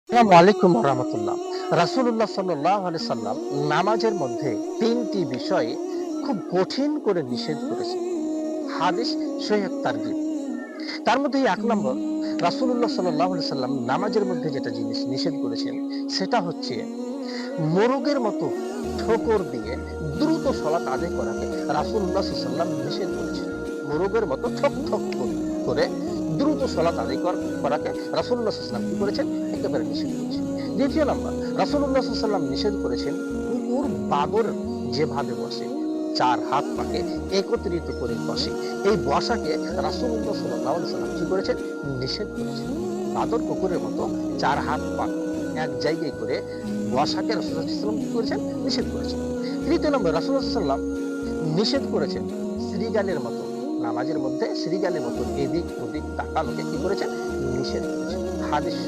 আসসালামু আলাইকুম ওয়া রাহমাতুল্লাহ। রাসূলুল্লাহ সাল্লাল্লাহু আলাইহি সাল্লাম নামাজের মধ্যে ৩ টি বিষয় খুব কঠিন করে নিষেধ করেছেন। হাদিস সহিহ তারগিব। তার মধ্যে ১ নম্বর, রাসূলুল্লাহ সাল্লাল্লাহু আলাইহি সাল্লাম নামাজের মধ্যে যেটা জিনিস নিষেধ করেছেন সেটা হচ্ছে মোরগের মতো ঠোকর দিয়ে দ্রুত সালাত আদায় করাকে রাসূলুল্লাহ সাল্লাল্লাহু আলাইহি সাল্লাম নিষেধ করেছেন। মোরগের মতো ঠক ঠক করে দ্রুত সালাত আদায় করাকে রাসূলুল্লাহ সাল্লাল্লাহু আলাইহি সাল্লাম কি করেছেন? একেবারে নিষেধ করেছেন। দ্বিতীয় নাম্বার, রাসূলুল্লাহ সাল্লাল্লাহু আলাইহি সাল্লাম নিষেধ করেছেন কুকুর বাদর যেভাবে বসে ৪ হাত পাকে একত্রিত করে বসে, এই বসাকে রাসূলুল্লাহ সাল্লাল্লাহু আলাইহি সাল্লাম কি করেছেন? নিষেধ করেছেন। বাদর কুকুরের মতো ৪ হাত পা এক জায়গায় করে বসাকে রাসূলুল্লাহ সাল্লাল্লাহু আলাইহি সাল্লাম কি করেছেন? নিষেধ করেছেন। তৃতীয় নম্বর, রাসূলুল্লাহ সাল্লাল্লাহু আলাইহি সাল্লাম নিষেধ করেছেন শ্রীগালের মতো, নামাজের মধ্যে শ্রীগালের মতো এদিক ওদিক তাকানোকে কি করেছেন? নিষেধ করেছেন। হাদিস